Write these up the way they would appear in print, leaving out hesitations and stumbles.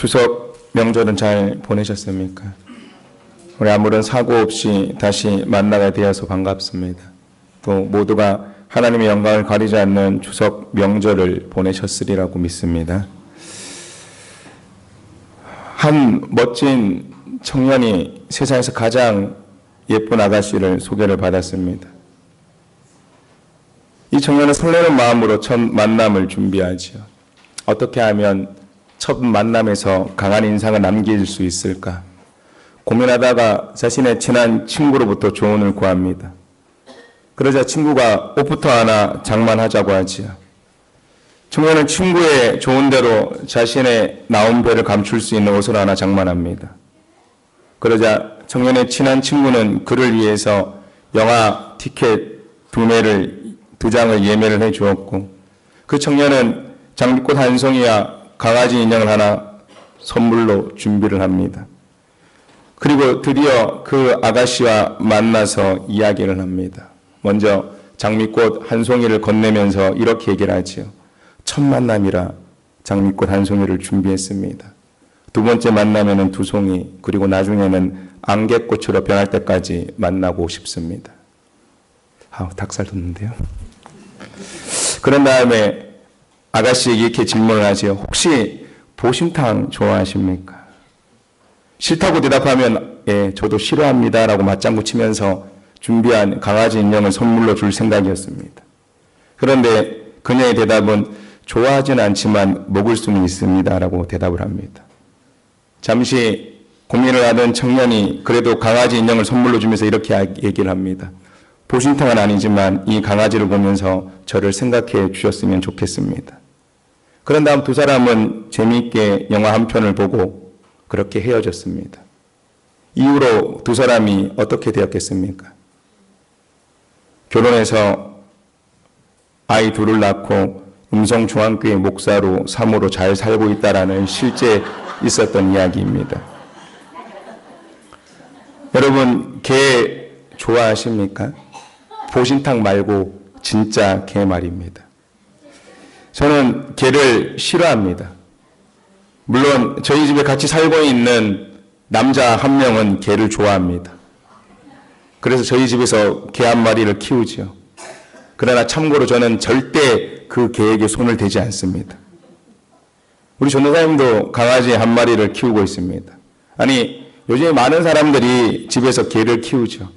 추석 명절은 잘 보내셨습니까? 우리 아무런 사고 없이 다시 만나게 되어서 반갑습니다. 또 모두가 하나님의 영광을 가리지 않는 추석 명절을 보내셨으리라고 믿습니다. 한 멋진 청년이 세상에서 가장 예쁜 아가씨를 소개를 받았습니다. 이 청년은 설레는 마음으로 첫 만남을 준비하지요. 어떻게 하면 첫 만남에서 강한 인상을 남길 수 있을까? 고민하다가 자신의 친한 친구로부터 조언을 구합니다. 그러자 친구가 옷부터 하나 장만하자고 하지요. 청년은 친구의 조언 대로 자신의 나온 배를 감출 수 있는 옷을 하나 장만합니다. 그러자 청년의 친한 친구는 그를 위해서 영화 티켓 두 장을 예매를 해 주었고, 그 청년은 장미꽃 한 송이와 강아지 인형을 하나 선물로 준비를 합니다. 그리고 드디어 그 아가씨와 만나서 이야기를 합니다. 먼저 장미꽃 한 송이를 건네면서 이렇게 얘기를 하지요. 첫 만남이라 장미꽃 한 송이를 준비했습니다. 두 번째 만나면은 두 송이, 그리고 나중에는 안개꽃으로 변할 때까지 만나고 싶습니다. 닭살 돋는데요. 그런 다음에 아가씨에게 이렇게 질문을 하지요. 혹시 보신탕 좋아하십니까? 싫다고 대답하면 예, 저도 싫어합니다 라고 맞장구 치면서 준비한 강아지 인형을 선물로 줄 생각이었습니다. 그런데 그녀의 대답은 좋아하진 않지만 먹을 수는 있습니다 라고 대답을 합니다. 잠시 고민을 하던 청년이 그래도 강아지 인형을 선물로 주면서 이렇게 얘기를 합니다. 보신탕은 아니지만 이 강아지를 보면서 저를 생각해 주셨으면 좋겠습니다. 그런 다음 두 사람은 재미있게 영화 한 편을 보고 그렇게 헤어졌습니다. 이후로 두 사람이 어떻게 되었겠습니까? 결혼해서 아이 둘을 낳고 음성중앙교회 목사로 사모로 잘 살고 있다라는 실제 있었던 이야기입니다. 여러분, 개 좋아하십니까? 보신탕 말고 진짜 개 말입니다. 저는 개를 싫어합니다. 물론 저희 집에 같이 살고 있는 남자 한 명은 개를 좋아합니다. 그래서 저희 집에서 개 한 마리를 키우죠. 그러나 참고로 저는 절대 그 개에게 손을 대지 않습니다. 우리 전도사님도 강아지 한 마리를 키우고 있습니다. 아니, 요즘에 많은 사람들이 집에서 개를 키우죠.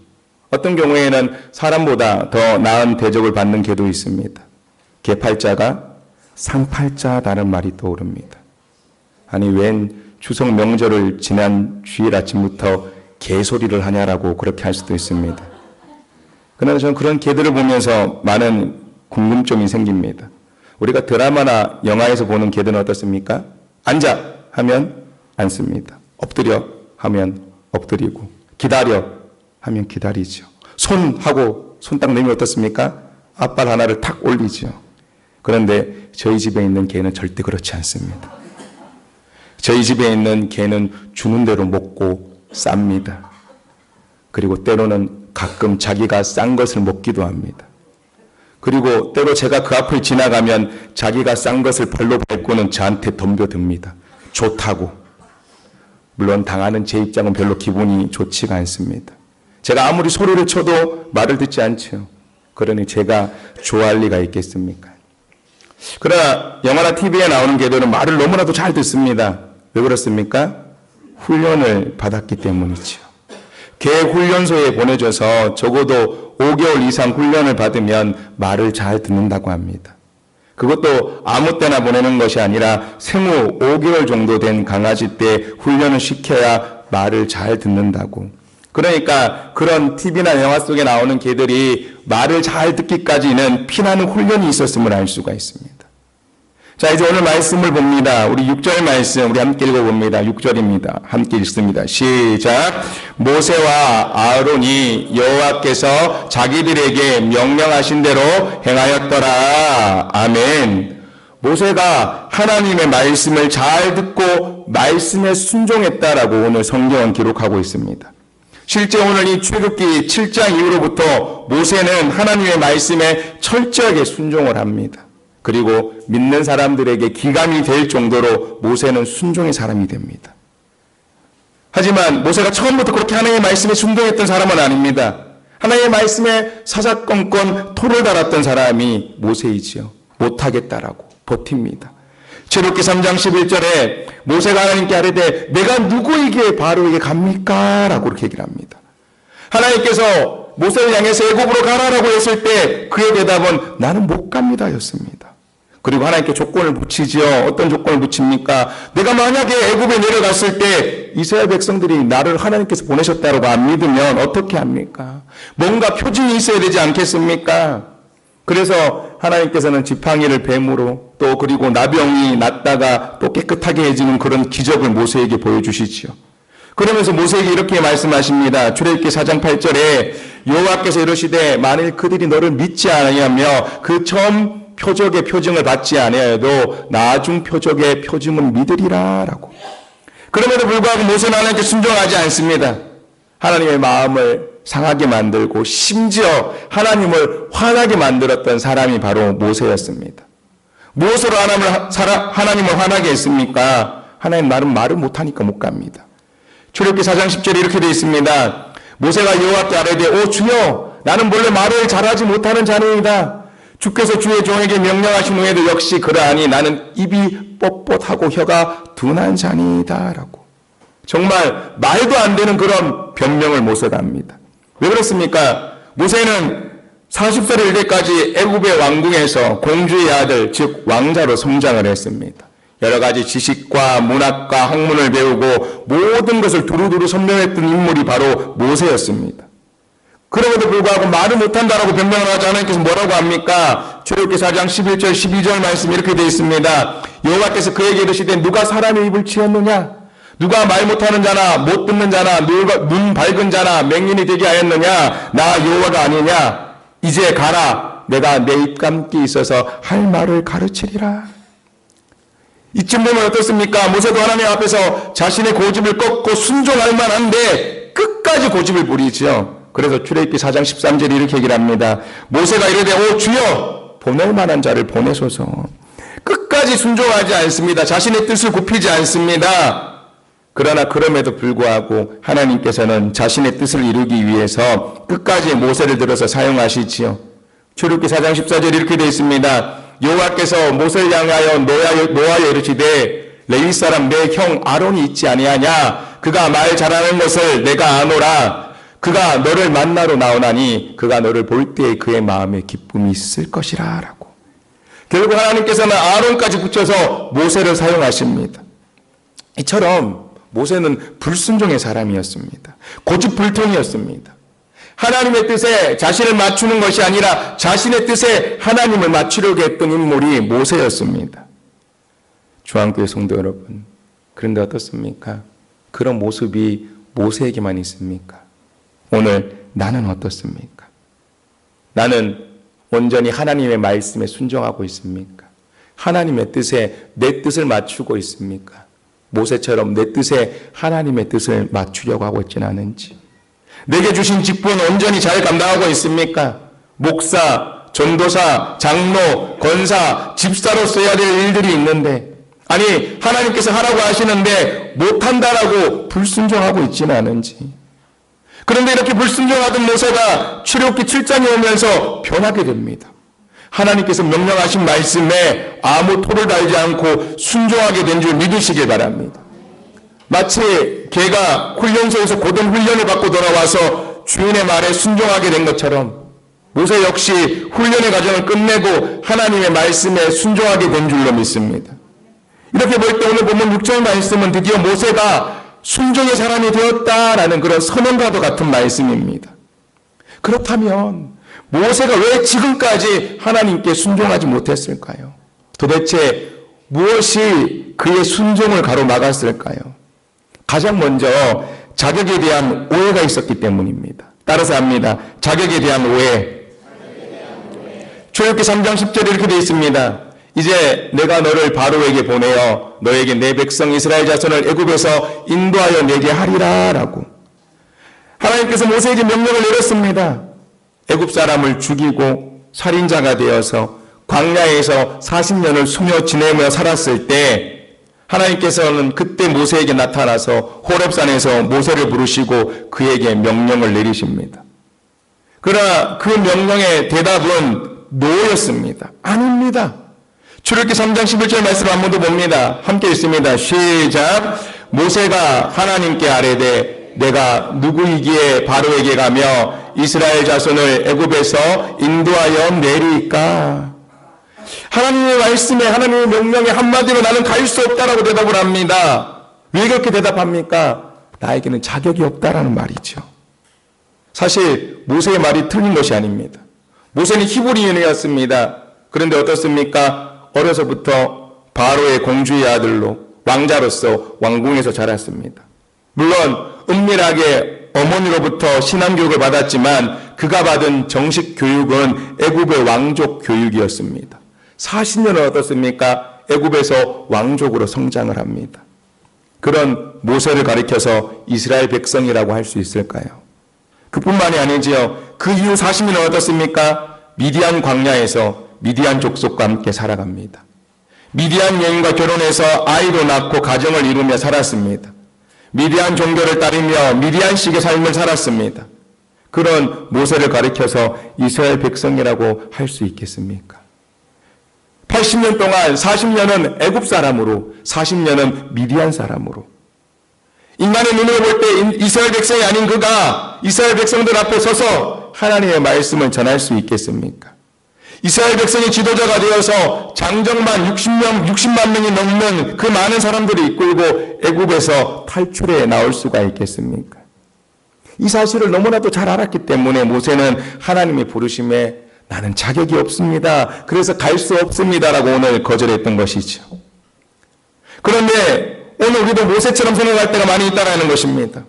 어떤 경우에는 사람보다 더 나은 대접을 받는 개도 있습니다. 개팔자가 상팔자라는 말이 떠오릅니다. 아니, 웬 추석 명절을 지난 주일 아침부터 개소리를 하냐라고 그렇게 할 수도 있습니다. 그러나 저는 그런 개들을 보면서 많은 궁금증이 생깁니다. 우리가 드라마나 영화에서 보는 개들은 어떻습니까? 앉아 하면 앉습니다. 엎드려 하면 엎드리고, 기다려 하면 기다리죠. 손 하고 손 딱 내면 어떻습니까? 앞발 하나를 탁 올리죠. 그런데 저희 집에 있는 개는 절대 그렇지 않습니다. 저희 집에 있는 개는 주는 대로 먹고 쌉니다. 그리고 때로는 가끔 자기가 싼 것을 먹기도 합니다. 그리고 때로 제가 그 앞을 지나가면 자기가 싼 것을 발로 밟고는 저한테 덤벼듭니다. 좋다고. 물론 당하는 제 입장은 별로 기분이 좋지가 않습니다. 제가 아무리 소리를 쳐도 말을 듣지 않죠. 그러니 제가 좋아할 리가 있겠습니까? 그러나 영화나 TV에 나오는 개들은 말을 너무나도 잘 듣습니다. 왜 그렇습니까? 훈련을 받았기 때문이죠. 개 훈련소에 보내줘서 적어도 5개월 이상 훈련을 받으면 말을 잘 듣는다고 합니다. 그것도 아무 때나 보내는 것이 아니라 생후 5개월 정도 된 강아지 때 훈련을 시켜야 말을 잘 듣는다고. 그러니까 그런 TV나 영화 속에 나오는 개들이 말을 잘 듣기까지는 피나는 훈련이 있었음을 알 수가 있습니다. 자, 이제 오늘 말씀을 봅니다. 우리 6절 말씀 우리 함께 읽어봅니다. 6절입니다. 함께 읽습니다. 시작. 모세와 아론이 여호와께서 자기들에게 명령하신 대로 행하였더라. 아멘. 모세가 하나님의 말씀을 잘 듣고 말씀에 순종했다라고 오늘 성경은 기록하고 있습니다. 실제 오늘 이 출애굽기 7장 이후로부터 모세는 하나님의 말씀에 철저하게 순종을 합니다. 그리고 믿는 사람들에게 기감이 될 정도로 모세는 순종의 사람이 됩니다. 하지만 모세가 처음부터 그렇게 하나님의 말씀에 순종했던 사람은 아닙니다. 하나님의 말씀에 사사건건 토를 달았던 사람이 모세이지요. 못하겠다라고 버팁니다. 출애굽기 3장 11절에 모세가 하나님께 아뢰되 내가 누구에게 바로에게 갑니까? 라고 그렇게 얘기를 합니다. 하나님께서 모세를 향해서 애굽으로 가라라고 했을 때 그의 대답은 나는 못 갑니다 였습니다. 그리고 하나님께 조건을 붙이지요. 어떤 조건을 붙입니까? 내가 만약에 애굽에 내려갔을 때 이스라엘 백성들이 나를 하나님께서 보내셨다고 안 믿으면 어떻게 합니까? 뭔가 표징이 있어야 되지 않겠습니까? 그래서 하나님께서는 지팡이를 뱀으로 또 그리고 나병이 낫다가 또 깨끗하게 해지는 그런 기적을 모세에게 보여주시지요. 그러면서 모세에게 이렇게 말씀하십니다. 출애굽기 4장 8절에 여호와께서 이르시되 만일 그들이 너를 믿지 아니하며 그 처음 표적의 표징을 받지 아니하여도 나중 표적의 표징은 믿으리라 라고. 그럼에도 불구하고 모세는 하나님께 순종하지 않습니다. 하나님의 마음을 상하게 만들고 심지어 하나님을 화나게 만들었던 사람이 바로 모세였습니다. 무엇으로 하나님을 화나게 했습니까? 하나님 나는 말을 못하니까 못 갑니다. 출애굽기 4장 10절에 이렇게 되어 있습니다. 모세가 여호와께 아뢰되 오 주여 나는 본래 말을 잘하지 못하는 자니이다. 주께서 주의 종에게 명령하신 후에도 역시 그러하니 나는 입이 뻣뻣하고 혀가 둔한 자니이다 라고. 정말 말도 안 되는 그런 변명을 모세가 합니다. 왜 그렇습니까? 모세는 40살 일 때까지 애굽의 왕궁에서 공주의 아들 즉 왕자로 성장을 했습니다. 여러 가지 지식과 문학과 학문을 배우고 모든 것을 두루두루 선명했던 인물이 바로 모세였습니다. 그럼에도 불구하고 말을 못한다라고 변명을 하자 하나님께서 뭐라고 합니까? 출애굽기 4장 11절 12절 말씀이 이렇게 되어 있습니다. 여호와께서 그에게 이르시되 누가 사람의 입을 치었느냐? 누가 말 못하는 자나 못 듣는 자나 눈 밝은 자나 맹인이 되게 하였느냐? 나 여호와가 아니냐? 이제 가라. 내가 내 입감기 있어서 할 말을 가르치리라. 이쯤 되면 어떻습니까? 모세도 하나님 앞에서 자신의 고집을 꺾고 순종할 만한데 끝까지 고집을 부리죠. 그래서 출애굽기 4장 13절에 이렇게 얘기를 합니다. 모세가 이르되 오 주여 보낼 만한 자를 보내소서. 끝까지 순종하지 않습니다. 자신의 뜻을 굽히지 않습니다. 그러나 그럼에도 불구하고 하나님께서는 자신의 뜻을 이루기 위해서 끝까지 모세를 들어서 사용하시지요. 출애굽기 4장 14절에 이렇게 되어 있습니다. 여호와께서 모세를 향하여 노하여 이르시되 레위 사람 내 형 아론이 있지 아니하냐? 그가 말 잘하는 것을 내가 아노라. 그가 너를 만나러 나오나니 그가 너를 볼 때에 그의 마음에 기쁨이 있을 것이라 라고. 결국 하나님께서는 아론까지 붙여서 모세를 사용하십니다. 이처럼 모세는 불순종의 사람이었습니다. 고집불통이었습니다. 하나님의 뜻에 자신을 맞추는 것이 아니라 자신의 뜻에 하나님을 맞추려고 했던 인물이 모세였습니다. 중앙교회 성도 여러분, 그런데 어떻습니까? 그런 모습이 모세에게만 있습니까? 오늘 나는 어떻습니까? 나는 온전히 하나님의 말씀에 순종하고 있습니까? 하나님의 뜻에 내 뜻을 맞추고 있습니까? 모세처럼 내 뜻에 하나님의 뜻을 맞추려고 하고 있지는 않은지. 내게 주신 직분은 온전히 잘 감당하고 있습니까? 목사, 전도사, 장로, 권사, 집사로서 해야 될 일들이 있는데 아니 하나님께서 하라고 하시는데 못한다라고 불순종하고 있지는 않은지. 그런데 이렇게 불순종하던 모세가 출애굽기 7장에 오면서 변하게 됩니다. 하나님께서 명령하신 말씀에 아무 토를 달지 않고 순종하게 된 줄 믿으시길 바랍니다. 마치 개가 훈련소에서 고등 훈련을 받고 돌아와서 주인의 말에 순종하게 된 것처럼 모세 역시 훈련의 과정을 끝내고 하나님의 말씀에 순종하게 된 줄로 믿습니다. 이렇게 볼 때 오늘 보면 6절 말씀은 드디어 모세가 순종의 사람이 되었다라는 그런 선언과도 같은 말씀입니다. 그렇다면 모세가 왜 지금까지 하나님께 순종하지 못했을까요? 도대체 무엇이 그의 순종을 가로막았을까요? 가장 먼저 자격에 대한 오해가 있었기 때문입니다. 따라서 합니다. 자격에 대한 오해. 출애굽기 3장 10절에 이렇게 되어 있습니다. 이제 내가 너를 바로에게 보내어 너에게 내 백성 이스라엘 자손을 애굽에서 인도하여 내게 하리라 라고. 하나님께서 모세에게 명령을 내렸습니다. 애굽 사람을 죽이고 살인자가 되어서 광야에서 40년을 숨어 지내며 살았을 때 하나님께서는 그때 모세에게 나타나서 호렙산에서 모세를 부르시고 그에게 명령을 내리십니다. 그러나 그 명령의 대답은 노였습니다. 아닙니다. 출애굽기 3장 11절 말씀 한 번 더 봅니다. 함께 읽습니다. 시작. 모세가 하나님께 아뢰되 내가 누구이기에 바로에게 가며 이스라엘 자손을 애굽에서 인도하여 내리까? 하나님의 말씀에 하나님의 명령에 한마디로 나는 갈 수 없다라고 대답을 합니다. 왜 그렇게 대답합니까? 나에게는 자격이 없다라는 말이죠. 사실 모세의 말이 틀린 것이 아닙니다. 모세는 히브리인이었습니다. 그런데 어떻습니까? 어려서부터 바로의 공주의 아들로 왕자로서 왕궁에서 자랐습니다. 물론 은밀하게 어머니로부터 신앙교육을 받았지만 그가 받은 정식 교육은 애굽의 왕족 교육이었습니다. 40년은 어떻습니까? 애굽에서 왕족으로 성장을 합니다. 그런 모세를 가리켜서 이스라엘 백성이라고 할 수 있을까요? 그뿐만이 아니지요. 그 이후 40년은 어떻습니까? 미디안 광야에서 미디안 족속과 함께 살아갑니다. 미디안 여인과 결혼해서 아이도 낳고 가정을 이루며 살았습니다. 미디안 종교를 따르며 미디안식의 삶을 살았습니다. 그런 모세를 가리켜서 이스라엘 백성이라고 할 수 있겠습니까? 80년 동안 40년은 애굽 사람으로 40년은 미디안 사람으로 인간의 눈으로 볼 때 이스라엘 백성이 아닌 그가 이스라엘 백성들 앞에 서서 하나님의 말씀을 전할 수 있겠습니까? 이스라엘 백성이 지도자가 되어서 장정만 60만 명이 넘는 그 많은 사람들을 이끌고 애굽에서 탈출해 나올 수가 있겠습니까? 이 사실을 너무나도 잘 알았기 때문에 모세는 하나님의 부르심에 나는 자격이 없습니다. 그래서 갈 수 없습니다라고 오늘 거절했던 것이죠. 그런데 오늘 우리도 모세처럼 생각할 때가 많이 있다는 것입니다.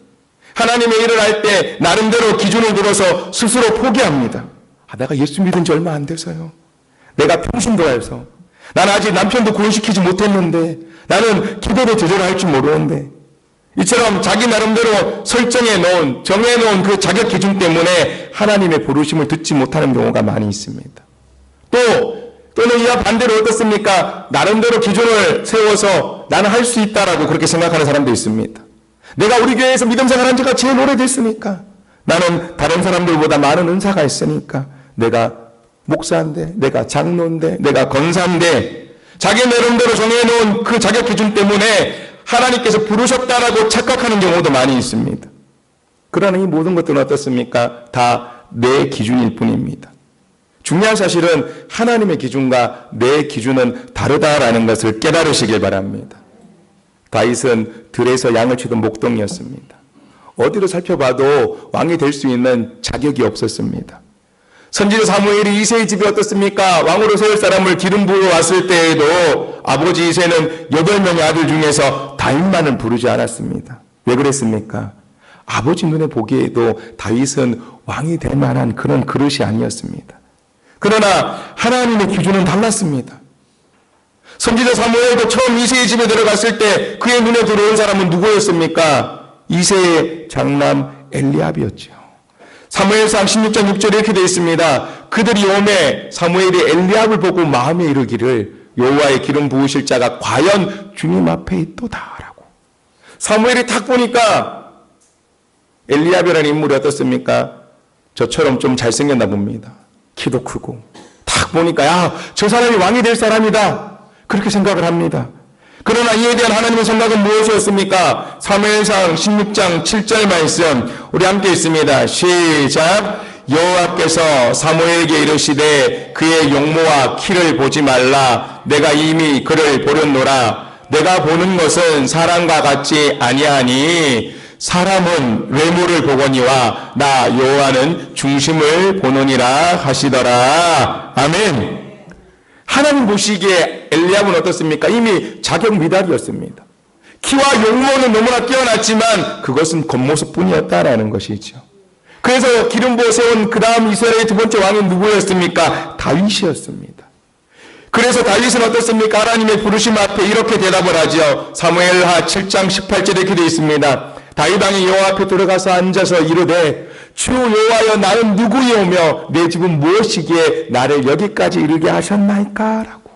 하나님의 일을 할 때 나름대로 기준을 들어서 스스로 포기합니다. 내가 예수 믿은 지 얼마 안 돼서요. 내가 평신도 해서. 나는 아직 남편도 구원시키지 못했는데 나는 기도도 제대로 할 줄 모르는데 이처럼 자기 나름대로 설정해 놓은 정해 놓은 그 자격 기준 때문에 하나님의 부르심을 듣지 못하는 경우가 많이 있습니다. 또는 이와 반대로 어떻습니까? 나름대로 기준을 세워서 나는 할 수 있다라고 그렇게 생각하는 사람도 있습니다. 내가 우리 교회에서 믿음 생활한 지가 제일 오래됐으니까 나는 다른 사람들보다 많은 은사가 있으니까 내가 목사인데 내가 장로인데 내가 권사인데 자기 나름대로 정해놓은 그 자격 기준 때문에 하나님께서 부르셨다라고 착각하는 경우도 많이 있습니다. 그러나 이 모든 것들은 어떻습니까? 다 내 기준일 뿐입니다. 중요한 사실은 하나님의 기준과 내 기준은 다르다라는 것을 깨달으시길 바랍니다. 다윗은 들에서 양을 치던 목동이었습니다. 어디로 살펴봐도 왕이 될 수 있는 자격이 없었습니다. 선지자 사무엘이 이새의 집이 어떻습니까? 왕으로 세울 사람을 기름 부어 왔을 때에도 아버지 이새는 8명의 아들 중에서 다윗만을 부르지 않았습니다. 왜 그랬습니까? 아버지 눈에 보기에도 다윗은 왕이 될 만한 그런 그릇이 아니었습니다. 그러나 하나님의 기준은 달랐습니다. 선지자 사무엘도 처음 이새의 집에 들어갔을 때 그의 눈에 들어온 사람은 누구였습니까? 이새의 장남 엘리압이었죠. 사무엘상 16장 6절에 이렇게 되어 있습니다. 그들이 오매 사무엘이 엘리압을 보고 마음에 이르기를 여호와의 기름 부으실 자가 과연 주님 앞에 있도다라고. 사무엘이 딱 보니까 엘리압이라는 인물이 어떻습니까? 저처럼 좀 잘생겼나 봅니다. 키도 크고 딱 보니까 야, 저 사람이 왕이 될 사람이다 그렇게 생각을 합니다. 그러나 이에 대한 하나님의 생각은 무엇이었습니까? 사무엘상 16장 7절 말씀 우리 함께 있습니다. 시작. 여호와께서 사무엘에게 이르시되 그의 용모와 키를 보지 말라. 내가 이미 그를 보렸노라. 내가 보는 것은 사람과 같지 아니하니 사람은 외모를 보거니와 나 여호와는 중심을 보노니라 하시더라. 아멘. 하나님 보시기에 엘리압은 어떻습니까? 이미 자격 미달이었습니다. 키와 용모는 너무나 뛰어났지만 그것은 겉모습뿐이었다라는 것이죠. 그래서 기름 부어 세운 그 다음 이스라엘의 두 번째 왕은 누구였습니까? 다윗이었습니다. 그래서 다윗은 어떻습니까? 하나님의 부르심 앞에 이렇게 대답을 하죠. 사무엘하 7장 18절에 이렇게 되어 있습니다. 다윗 왕이 여호와 앞에 들어가서 앉아서 이르되 주 여호와여 나는 누구이오며 내 집은 무엇이기에 나를 여기까지 이르게 하셨나이까? 라고.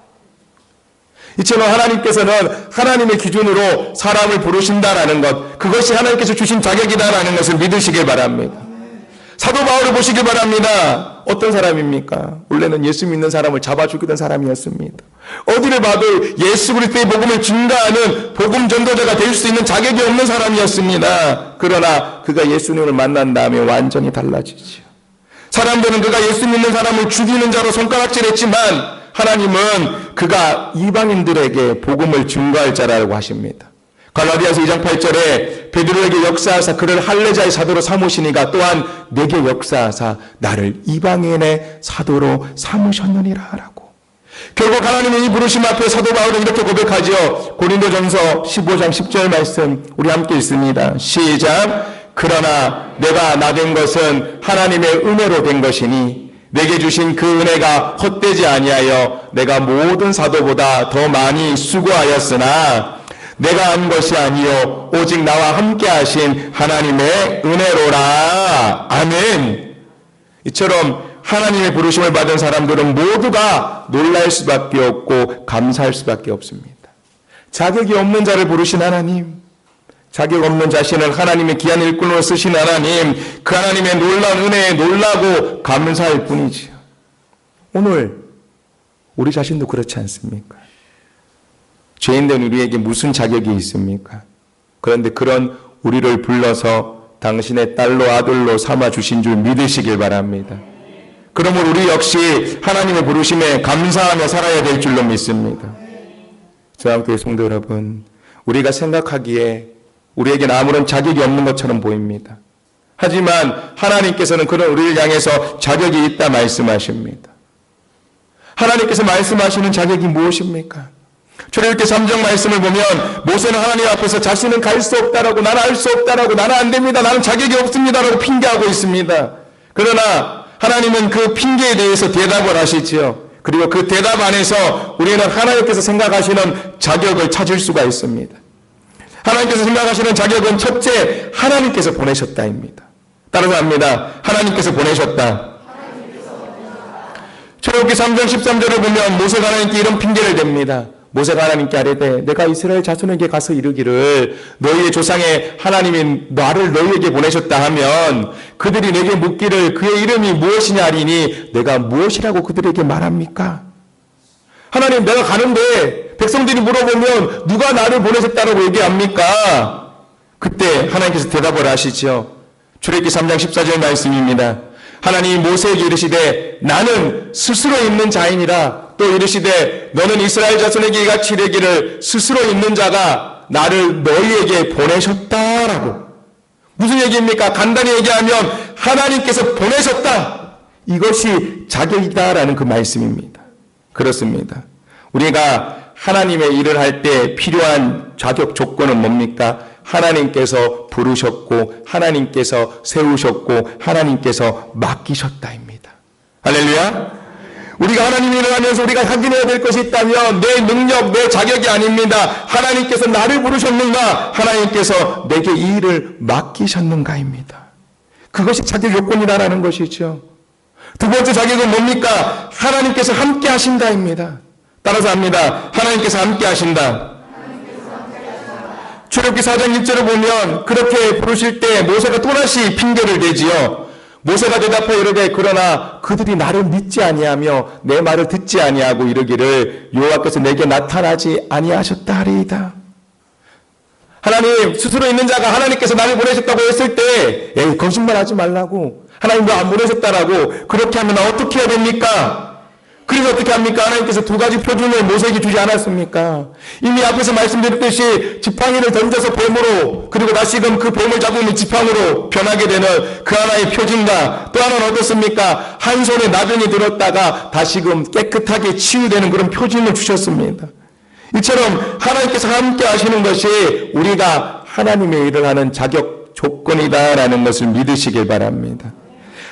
이처럼 하나님께서는 하나님의 기준으로 사람을 부르신다라는 것, 그것이 하나님께서 주신 자격이다라는 것을 믿으시길 바랍니다. 사도 바울을 보시길 바랍니다. 어떤 사람입니까? 원래는 예수 믿는 사람을 잡아 죽이던 사람이었습니다. 어디를 봐도 예수 그리스도의 복음을 증가하는 복음 전도자가 될 수 있는 자격이 없는 사람이었습니다. 그러나 그가 예수님을 만난 다음에 완전히 달라지죠. 사람들은 그가 예수 믿는 사람을 죽이는 자로 손가락질했지만 하나님은 그가 이방인들에게 복음을 증거할 자라고 하십니다. 갈라디아서 2장 8절에 베드로에게 역사하사 그를 할례자의 사도로 삼으시니가 또한 내게 역사하사 나를 이방인의 사도로 삼으셨느니라 라고. 결국 하나님의 이 부르심 앞에 사도 바울은 이렇게 고백하죠. 고린도전서 15장 10절 말씀 우리 함께 읽습니다. 시작. 그러나 내가 나 된 것은 하나님의 은혜로 된 것이니 내게 주신 그 은혜가 헛되지 아니하여 내가 모든 사도보다 더 많이 수고하였으나 내가 한 것이 아니요 오직 나와 함께 하신 하나님의 은혜로라. 아멘. 이처럼 하나님의 부르심을 받은 사람들은 모두가 놀랄 수밖에 없고 감사할 수밖에 없습니다. 자격이 없는 자를 부르신 하나님, 자격 없는 자신을 하나님의 귀한 일꾼으로 쓰신 하나님, 그 하나님의 놀라운 은혜에 놀라고 감사할 뿐이지요. 오늘 우리 자신도 그렇지 않습니까? 죄인된 우리에게 무슨 자격이 있습니까? 그런데 그런 우리를 불러서 당신의 딸로 아들로 삼아주신 줄 믿으시길 바랍니다. 그러므로 우리 역시 하나님의 부르심에 감사하며 살아야 될 줄로 믿습니다. 저함교회 성도 여러분, 우리가 생각하기에 우리에게는 아무런 자격이 없는 것처럼 보입니다. 하지만 하나님께서는 그런 우리를 향해서 자격이 있다 말씀하십니다. 하나님께서 말씀하시는 자격이 무엇입니까? 출애굽기 3장 말씀을 보면 모세는 하나님 앞에서 자신은 갈 수 없다라고, 나는 알 수 없다라고, 나는 안 됩니다, 나는 자격이 없습니다라고 핑계하고 있습니다. 그러나 하나님은 그 핑계에 대해서 대답을 하시지요. 그리고 그 대답 안에서 우리는 하나님께서 생각하시는 자격을 찾을 수가 있습니다. 하나님께서 생각하시는 자격은 첫째, 하나님께서 보내셨다입니다. 따라서 합니다. 하나님께서 보내셨다. 출애굽기 3장 13절을 보면 모세가 하나님께 이런 핑계를 댑니다. 모세가 하나님께 아뢰되 내가 이스라엘 자손에게 가서 이르기를 너희의 조상의 하나님이 나를 너희에게 보내셨다 하면 그들이 내게 묻기를 그의 이름이 무엇이냐 하리니 내가 무엇이라고 그들에게 말합니까? 하나님, 내가 가는데 백성들이 물어보면 누가 나를 보내셨다라고 얘기합니까? 그때 하나님께서 대답을 하시죠. 출애굽기 3장 14절 말씀입니다. 하나님이 모세에게 이르시되 나는 스스로 있는 자이니라. 또 이르시되 너는 이스라엘 자손에게 이같이 이르기를 스스로 있는 자가 나를 너희에게 보내셨다라고. 무슨 얘기입니까? 간단히 얘기하면 하나님께서 보내셨다. 이것이 자격이다라는 그 말씀입니다. 그렇습니다. 우리가 하나님의 일을 할 때 필요한 자격 조건은 뭡니까? 하나님께서 부르셨고 하나님께서 세우셨고 하나님께서 맡기셨다입니다. 할렐루야. 우리가 하나님 일을 하면서 우리가 확인해야 될 것이 있다면 내 능력, 내 자격이 아닙니다. 하나님께서 나를 부르셨는가? 하나님께서 내게 이 일을 맡기셨는가입니다. 그것이 자격 요건이라는 것이죠. 두 번째 자격은 뭡니까? 하나님께서 함께 하신다입니다. 따라서 합니다. 하나님께서 함께 하신다. 출애굽기 4장 1절을 보면 그렇게 부르실 때 모세가 또다시 핑계를 대지요. 모세가 대답하여 이르되 그러나 그들이 나를 믿지 아니하며 내 말을 듣지 아니하고 이르기를 여호와께서 내게 나타나지 아니하셨다 하리이다. 하나님, 스스로 있는 자가 하나님께서 나를 보내셨다고 했을 때 에이, 거짓말하지 말라고, 하나님 너 안 보내셨다라고 그렇게 하면 나 어떻게 해야 됩니까? 그래서 어떻게 합니까? 하나님께서 두 가지 표준을 모세에게 주지 않았습니까? 이미 앞에서 말씀드렸듯이 지팡이를 던져서 뱀으로, 그리고 다시금 그 뱀을 잡으면 지팡으로 변하게 되는 그 하나의 표징과 또 하나는 어떻습니까? 한 손에 나병이 들었다가 다시금 깨끗하게 치유되는 그런 표징을 주셨습니다. 이처럼 하나님께서 함께 하시는 것이 우리가 하나님의 일을 하는 자격 조건이다라는 것을 믿으시길 바랍니다.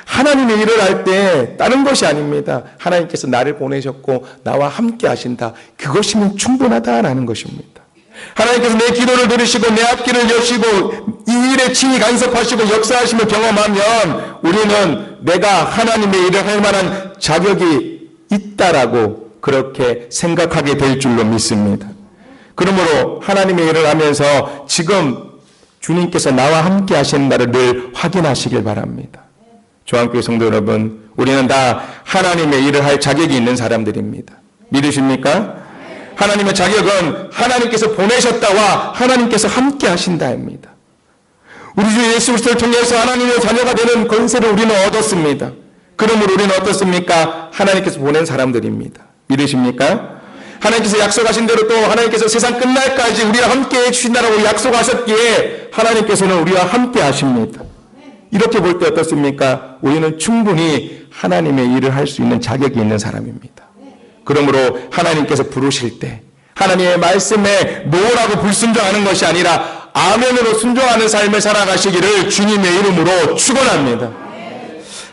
하나님의 일을 할 때 다른 것이 아닙니다. 하나님께서 나를 보내셨고 나와 함께 하신다. 그것이면 충분하다라는 것입니다. 하나님께서 내 기도를 들으시고 내 앞길을 여시고 이 일에 친히 간섭하시고 역사하심을 경험하면 우리는 내가 하나님의 일을 할 만한 자격이 있다라고 그렇게 생각하게 될 줄로 믿습니다. 그러므로 하나님의 일을 하면서 지금 주님께서 나와 함께 하신다를 늘 확인하시길 바랍니다. 조한교회 성도 여러분, 우리는 다 하나님의 일을 할 자격이 있는 사람들입니다. 믿으십니까? 하나님의 자격은 하나님께서 보내셨다와 하나님께서 함께 하신다입니다. 우리 주 예수 그리스도를 통해서 하나님의 자녀가 되는 권세를 우리는 얻었습니다. 그러므로 우리는 어떻습니까? 하나님께서 보낸 사람들입니다. 믿으십니까? 하나님께서 약속하신 대로 또 하나님께서 세상 끝날까지 우리와 함께 해주신다라고 약속하셨기에 하나님께서는 우리와 함께 하십니다. 이렇게 볼 때 어떻습니까? 우리는 충분히 하나님의 일을 할 수 있는 자격이 있는 사람입니다. 그러므로 하나님께서 부르실 때 하나님의 말씀에 노라고 불순종하는 것이 아니라 아멘으로 순종하는 삶을 살아가시기를 주님의 이름으로 축원합니다.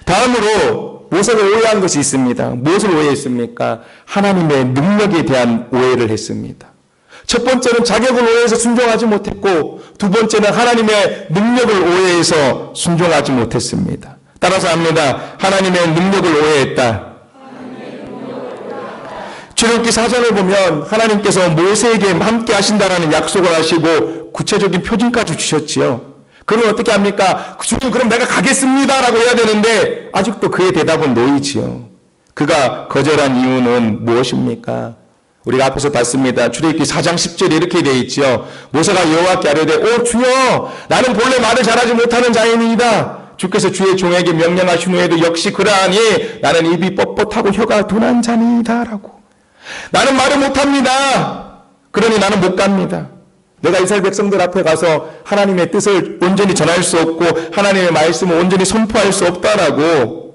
다음으로 모세가 오해한 것이 있습니다. 무엇을 오해했습니까? 하나님의 능력에 대한 오해를 했습니다. 첫 번째는 자격을 오해해서 순종하지 못했고, 두 번째는 하나님의 능력을 오해해서 순종하지 못했습니다. 따라서 합니다. 하나님의 능력을 오해했다. 출애굽기 4장을 보면 하나님께서 모세에게 함께 하신다라는 약속을 하시고 구체적인 표징까지 주셨지요. 그럼 어떻게 합니까? 주님, 그럼 내가 가겠습니다라고 해야 되는데 아직도 그의 대답은 노이지요. 그가 거절한 이유는 무엇입니까? 우리가 앞에서 봤습니다. 출애굽기 4장 10절에 이렇게 되어 있지요. 모세가 여호와께 아뢰되 오 주여, 나는 본래 말을 잘하지 못하는 자이니이다. 주께서 주의 종에게 명령하신 후에도 역시 그러하니 나는 입이 뻣뻣하고 혀가 둔한 자니이다 라고. 나는 말을 못합니다. 그러니 나는 못 갑니다. 내가 이스라엘 백성들 앞에 가서 하나님의 뜻을 온전히 전할 수 없고 하나님의 말씀을 온전히 선포할 수 없다라고.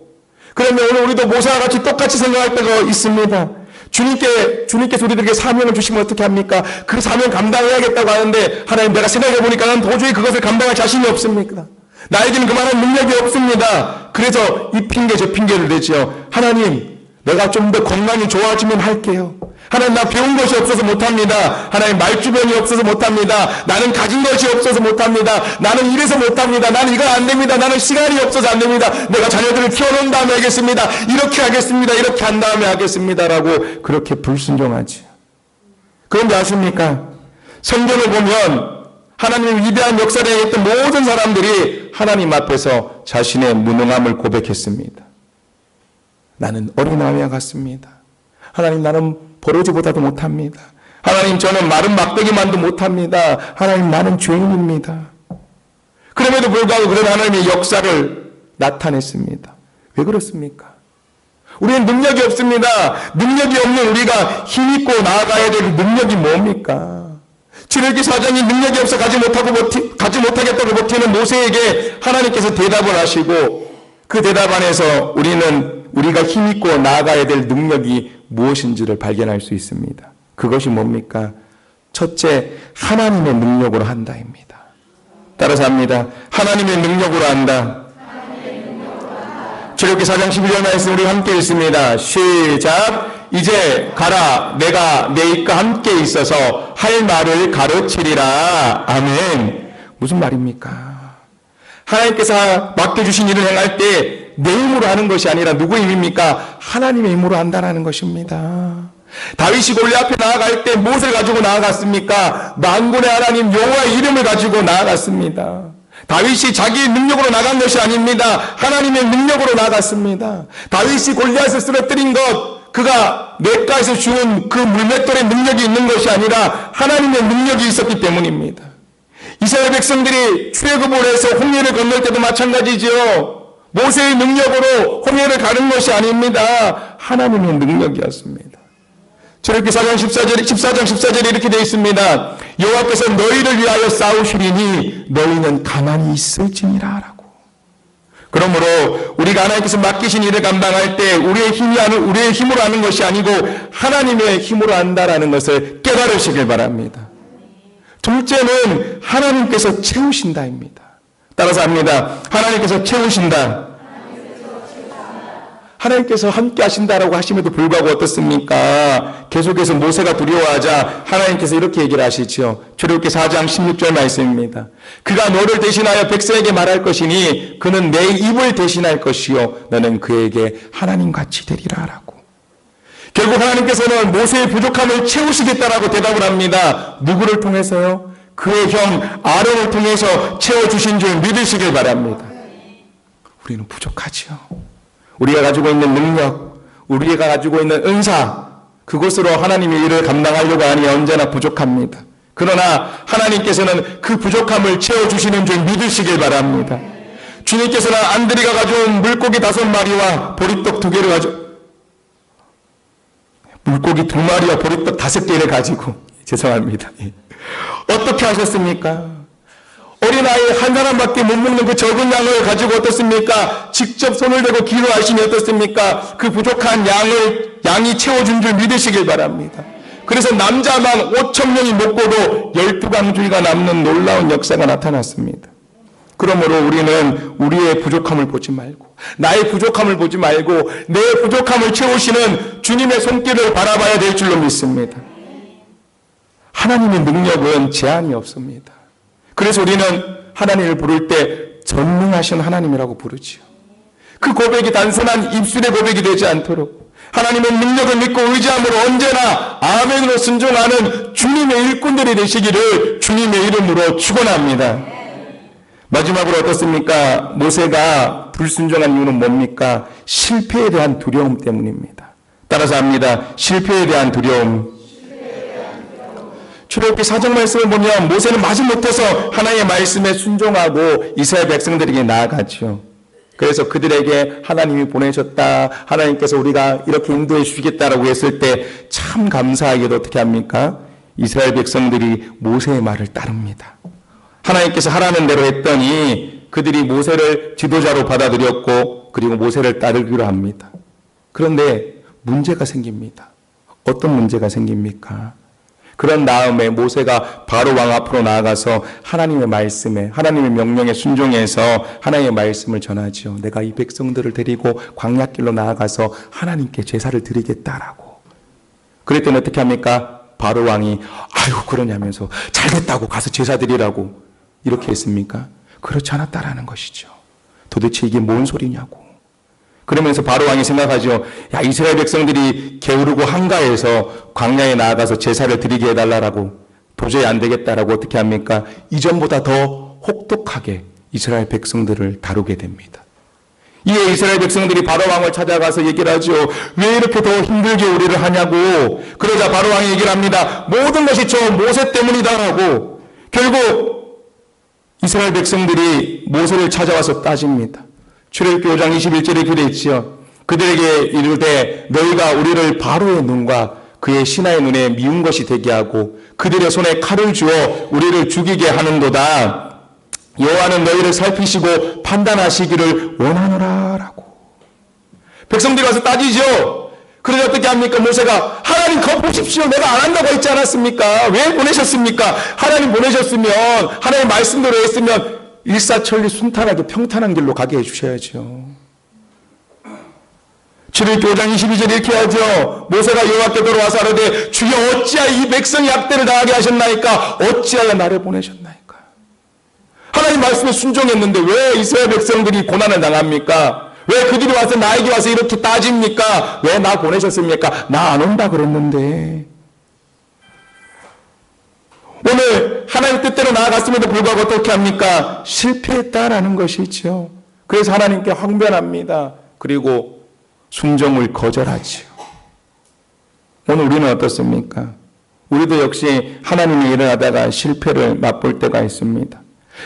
그러면 오늘 우리도 모세와 같이 똑같이 생각할 때가 있습니다. 주님께서 우리들에게 사명을 주시면 어떻게 합니까? 그 사명 감당해야겠다고 하는데 하나님, 내가 생각해보니까 나는 도저히 그것을 감당할 자신이 없습니다. 나에게는 그만한 능력이 없습니다. 그래서 이 핑계 저 핑계를 내지요. 하나님, 내가 좀 더 건강이 좋아지면 할게요. 하나님, 나 배운 것이 없어서 못합니다. 하나님, 말주변이 없어서 못합니다. 나는 가진 것이 없어서 못합니다. 나는 이래서 못합니다. 나는 이건 안 됩니다. 나는 시간이 없어서 안 됩니다. 내가 자녀들을 키워놓은 다음에 하겠습니다. 이렇게 하겠습니다. 이렇게 한 다음에 하겠습니다라고 그렇게 불순종하지. 그런데 아십니까? 성경을 보면 하나님의 위대한 역사를 했던 모든 사람들이 하나님 앞에서 자신의 무능함을 고백했습니다. 나는 어린아이와 같습니다. 하나님, 나는 버러지보다도 못합니다. 하나님, 저는 마른 막대기만도 못합니다. 하나님, 나는 죄인입니다. 그럼에도 불구하고 그런 하나님의 역사를 나타냈습니다. 왜 그렇습니까? 우리는 능력이 없습니다. 능력이 없는 우리가 힘있고 나아가야 될 능력이 뭡니까? 출애굽기 4장이 능력이 없어 가지 못하겠다고 버티는 모세에게 하나님께서 대답을 하시고 그 대답 안에서 우리가 힘있고 나아가야 될 능력이 무엇인지를 발견할 수 있습니다. 그것이 뭡니까? 첫째, 하나님의 능력으로 한다입니다. 따라서 합니다. 하나님의 능력으로 한다. 출애굽기 4장 11절 말씀 우리 함께 읽습니다. 시작. 이제 가라. 내가 내 입과 함께 있어서 할 말을 가르치리라. 아멘. 무슨 말입니까? 하나님께서 맡겨주신 일을 행할 때 내 힘으로 하는 것이 아니라 누구의 힘입니까? 하나님의 힘으로 한다는 것입니다. 다윗이 골리앗 앞에 나아갈 때 무엇을 가지고 나아갔습니까? 만군의 하나님 여호와의 이름을 가지고 나아갔습니다. 다윗이 자기의 능력으로 나간 것이 아닙니다. 하나님의 능력으로 나갔습니다. 다윗이 골리앗을 쓰러뜨린 것, 그가 냇가에서 주운 그 물맷돌의 능력이 있는 것이 아니라 하나님의 능력이 있었기 때문입니다. 이스라엘 백성들이 출애굽을 해서 홍해를 건널 때도 마찬가지지요. 모세의 능력으로 홍해를 가는 것이 아닙니다. 하나님의 능력이었습니다. 출애굽기 4장 14절에 이렇게 되어 있습니다. 여호와께서 너희를 위하여 싸우시리니 너희는 가만히 있을지니라 라고. 그러므로 우리가 하나님께서 맡기신 일을 감당할 때 우리의 힘으로 하는 것이 아니고 하나님의 힘으로 한다라는 것을 깨달으시길 바랍니다. 둘째는 하나님께서 채우신다입니다. 따라서 합니다. 하나님께서 채우신다. 하나님께서 함께 하신다라고 하심에도 불구하고 어떻습니까? 계속해서 모세가 두려워하자 하나님께서 이렇게 얘기를 하시죠. 출애굽기 4장 16절 말씀입니다. 그가 너를 대신하여 백성에게 말할 것이니 그는 내 입을 대신할 것이요 너는 그에게 하나님같이 되리라 라고. 결국 하나님께서는 모세의 부족함을 채우시겠다라고 대답을 합니다. 누구를 통해서요? 그의 형 아론을 통해서 채워주신 줄 믿으시길 바랍니다. 우리는 부족하지요. 우리가 가지고 있는 능력, 우리가 가지고 있는 은사, 그것으로 하나님의 일을 감당하려고 하니 언제나 부족합니다. 그러나 하나님께서는 그 부족함을 채워주시는 줄 믿으시길 바랍니다. 주님께서는 안드리가 가져온 물고기 5마리와 보리떡 2개를 물고기 2마리와 보리떡 5개를 가지고 죄송합니다. 어떻게 하셨습니까? 어린아이 한 사람밖에 못 먹는 그 적은 양을 가지고 어떻습니까? 직접 손을 대고 기도하시니 어떻습니까? 그 부족한 양이 채워준 줄 믿으시길 바랍니다. 그래서 남자만 5,000명이 먹고도 12강주의가 남는 놀라운 역사가 나타났습니다. 그러므로 우리는 우리의 부족함을 보지 말고 나의 부족함을 보지 말고 내 부족함을 채우시는 주님의 손길을 바라봐야 될 줄로 믿습니다. 하나님의 능력은 제한이 없습니다. 그래서 우리는 하나님을 부를 때 전능하신 하나님이라고 부르지요. 그 고백이 단순한 입술의 고백이 되지 않도록 하나님의 능력을 믿고 의지함으로 언제나 아멘으로 순종하는 주님의 일꾼들이 되시기를 주님의 이름으로 축원합니다. 마지막으로 어떻습니까? 모세가 불순종한 이유는 뭡니까? 실패에 대한 두려움 때문입니다. 따라서 합니다. 실패에 대한 두려움. 출애굽기 4장 말씀을 보면 모세는 마지못해서 하나님의 말씀에 순종하고 이스라엘 백성들에게 나아갔죠. 그래서 그들에게 하나님이 보내셨다. 하나님께서 우리가 이렇게 인도해 주시겠다라고 했을 때 참 감사하게도 어떻게 합니까? 이스라엘 백성들이 모세의 말을 따릅니다. 하나님께서 하라는 대로 했더니 그들이 모세를 지도자로 받아들였고 그리고 모세를 따르기로 합니다. 그런데 문제가 생깁니다. 어떤 문제가 생깁니까? 그런 다음에 모세가 바로 왕 앞으로 나아가서 하나님의 말씀에 하나님의 명령에 순종해서 하나님의 말씀을 전하지요. 내가 이 백성들을 데리고 광야길로 나아가서 하나님께 제사를 드리겠다라고. 그랬더니 어떻게 합니까? 바로 왕이 아유 그러냐면서 잘됐다고 가서 제사 드리라고 이렇게 했습니까? 그렇지 않았다라는 것이죠. 도대체 이게 뭔 소리냐고. 그러면서 바로 왕이 생각하죠. 야, 이스라엘 백성들이 게으르고 한가해서 광야에 나아가서 제사를 드리게 해달라고 도저히 안 되겠다라고 어떻게 합니까? 이전보다 더 혹독하게 이스라엘 백성들을 다루게 됩니다. 이에 이스라엘 백성들이 바로 왕을 찾아가서 얘기를 하죠. 왜 이렇게 더 힘들게 우리를 하냐고. 그러자 바로 왕이 얘기를 합니다. 모든 것이 저 모세 때문이다라고. 결국 이스라엘 백성들이 모세를 찾아와서 따집니다. 출애굽기 5장 21절에 이렇게 되어 있지요. 그들에게 이르되 너희가 우리를 바로의 눈과 그의 신하의 눈에 미운 것이 되게 하고 그들의 손에 칼을 주어 우리를 죽이게 하는도다. 여호와는 너희를 살피시고 판단하시기를 원하노라 라고. 백성들이 와서 따지죠. 그래서 어떻게 합니까? 모세가 하나님 거보십시오. 내가 안 한다고 했지 않았습니까? 왜 보내셨습니까? 하나님 보내셨으면 하나님 말씀대로 했으면 일사천리 순탄하게 평탄한 길로 가게 해주셔야죠. 출애굽기 5장 22절에 이렇게 하죠. 모세가 여호와께 돌아와서 하되 주여 어찌하여 이 백성이 학대를 당하게 하셨나이까? 어찌하여 나를 보내셨나이까? 하나님 말씀에 순종했는데 왜 이스라엘 백성들이 고난을 당합니까? 왜 그들이 와서 나에게 와서 이렇게 따집니까? 왜 나 보내셨습니까? 나 안 온다 그랬는데. 오늘 하나님 뜻대로 나아갔음에도 불구하고 어떻게 합니까? 실패했다라는 것이죠. 그래서 하나님께 항변합니다. 그리고 순종을 거절하지요. 오늘 우리는 어떻습니까? 우리도 역시 하나님의 일을 하다가 실패를 맛볼 때가 있습니다.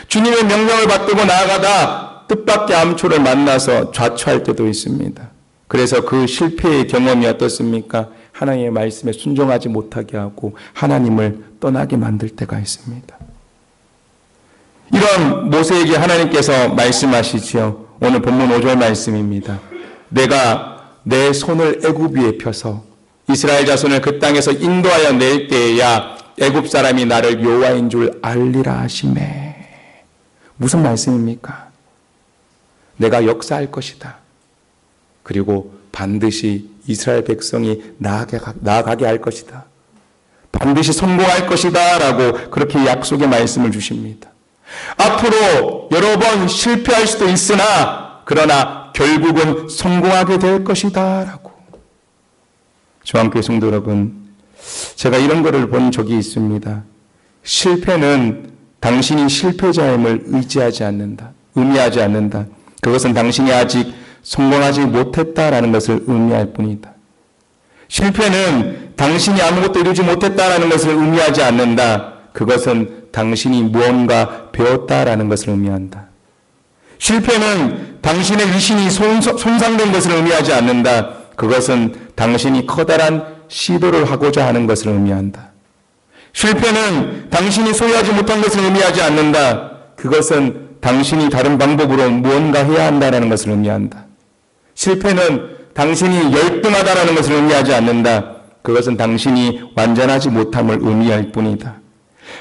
주님의 명령을 받들고 나아가다 뜻밖의 암초를 만나서 좌초할 때도 있습니다. 그래서 그 실패의 경험이 어떻습니까? 하나님의 말씀에 순종하지 못하게 하고 하나님을 떠나게 만들 때가 있습니다. 이런 모세에게 하나님께서 말씀하시지요. 오늘 본문 5절 말씀입니다. 내가 내 손을 애굽 위에 펴서 이스라엘 자손을 그 땅에서 인도하여 낼 때에야 애굽 사람이 나를 여호와인 줄 알리라 하시매. 무슨 말씀입니까? 내가 역사할 것이다. 그리고 반드시 이스라엘 백성이 나아가게 할 것이다. 반드시 성공할 것이다 라고 그렇게 약속의 말씀을 주십니다. 앞으로 여러 번 실패할 수도 있으나 그러나 결국은 성공하게 될 것이다 라고. 저함께 성도 여러분, 제가 이런 거를 본 적이 있습니다. 실패는 당신이 실패자임을 의미하지 않는다. 그것은 당신이 아직 성공하지 못했다라는 것을 의미할 뿐이다. 실패는 당신이 아무것도 이루지 못했다라는 것을 의미하지 않는다. 그것은 당신이 무언가 배웠다라는 것을 의미한다. 실패는 당신의 위신이 손상된 것을 의미하지 않는다. 그것은 당신이 커다란 시도를 하고자 하는 것을 의미한다. 실패는 당신이 소유하지 못한 것을 의미하지 않는다. 그것은 당신이 다른 방법으로 무언가 해야 한다는 것을 의미한다. 실패는 당신이 열등하다는 것을 의미하지 않는다. 그것은 당신이 완전하지 못함을 의미할 뿐이다.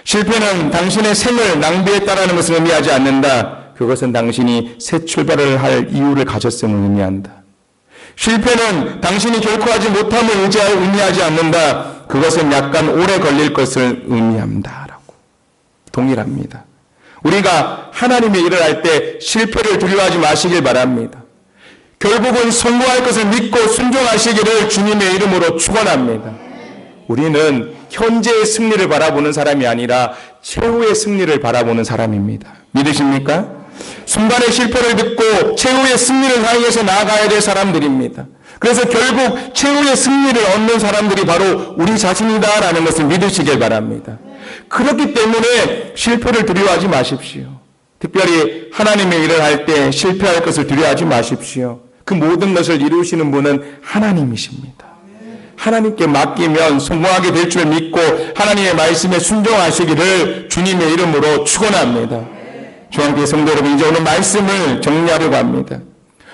실패는 당신의 생을 낭비했다는 것을 의미하지 않는다. 그것은 당신이 새 출발을 할 이유를 가졌음을 의미한다. 실패는 당신이 결코 하지 못함을 의미하지 않는다. 그것은 약간 오래 걸릴 것을 의미한다. 라고. 동일합니다. 우리가 하나님의 일을 할 때 실패를 두려워하지 마시길 바랍니다. 결국은 성공할 것을 믿고 순종하시기를 주님의 이름으로 축원합니다. 우리는 현재의 승리를 바라보는 사람이 아니라 최후의 승리를 바라보는 사람입니다. 믿으십니까? 순간의 실패를 듣고 최후의 승리를 향해서 나아가야 될 사람들입니다. 그래서 결국 최후의 승리를 얻는 사람들이 바로 우리 자신이다라는 것을 믿으시길 바랍니다. 그렇기 때문에 실패를 두려워하지 마십시오. 특별히 하나님의 일을 할 때 실패할 것을 두려워하지 마십시오. 그 모든 것을 이루시는 분은 하나님이십니다. 하나님께 맡기면 성공하게 될 줄 믿고 하나님의 말씀에 순종하시기를 주님의 이름으로 축원합니다. 주님께 성도 여러분, 이제 오늘 말씀을 정리하려고 합니다.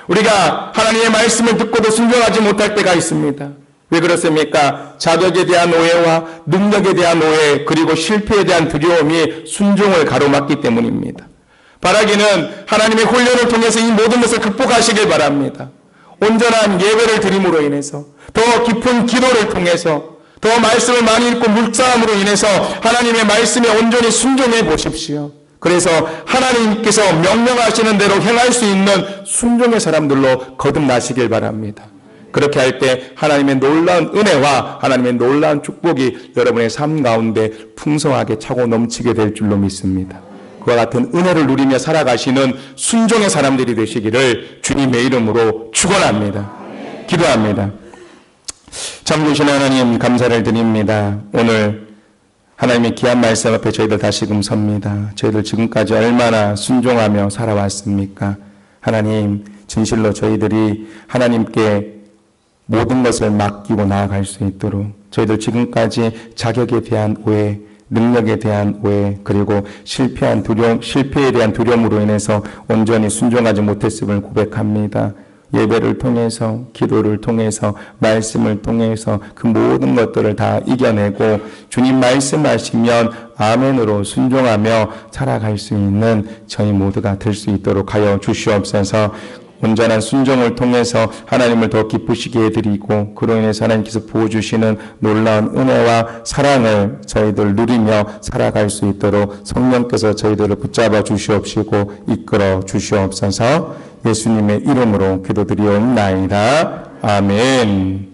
우리가 하나님의 말씀을 듣고도 순종하지 못할 때가 있습니다. 왜 그렇습니까? 자격에 대한 오해와 능력에 대한 오해, 그리고 실패에 대한 두려움이 순종을 가로막기 때문입니다. 바라기는 하나님의 훈련을 통해서 이 모든 것을 극복하시길 바랍니다. 온전한 예배를 드림으로 인해서, 더 깊은 기도를 통해서, 더 말씀을 많이 읽고 묵상함으로 인해서 하나님의 말씀에 온전히 순종해 보십시오. 그래서 하나님께서 명령하시는 대로 행할 수 있는 순종의 사람들로 거듭나시길 바랍니다. 그렇게 할 때 하나님의 놀라운 은혜와 하나님의 놀라운 축복이 여러분의 삶 가운데 풍성하게 차고 넘치게 될 줄로 믿습니다. 그와 같은 은혜를 누리며 살아가시는 순종의 사람들이 되시기를 주님의 이름으로 축원합니다. 기도합니다. 참 좋으신 하나님, 감사를 드립니다. 오늘 하나님의 귀한 말씀 앞에 저희들 다시금 섭니다. 저희들 지금까지 얼마나 순종하며 살아왔습니까? 하나님, 진실로 저희들이 하나님께 모든 것을 맡기고 나아갈 수 있도록 저희들 지금까지 자격에 대한 오해, 능력에 대한 오해, 그리고 실패에 대한 두려움으로 인해서 온전히 순종하지 못했음을 고백합니다. 예배를 통해서, 기도를 통해서, 말씀을 통해서 그 모든 것들을 다 이겨내고 주님 말씀하시면 아멘으로 순종하며 살아갈 수 있는 저희 모두가 될 수 있도록 하여 주시옵소서. 온전한 순종을 통해서 하나님을 더 기쁘시게 해드리고 그로 인해서 하나님께서 부어주시는 놀라운 은혜와 사랑을 저희들 누리며 살아갈 수 있도록 성령께서 저희들을 붙잡아 주시옵시고 이끌어 주시옵소서. 예수님의 이름으로 기도드리옵나이다. 아멘.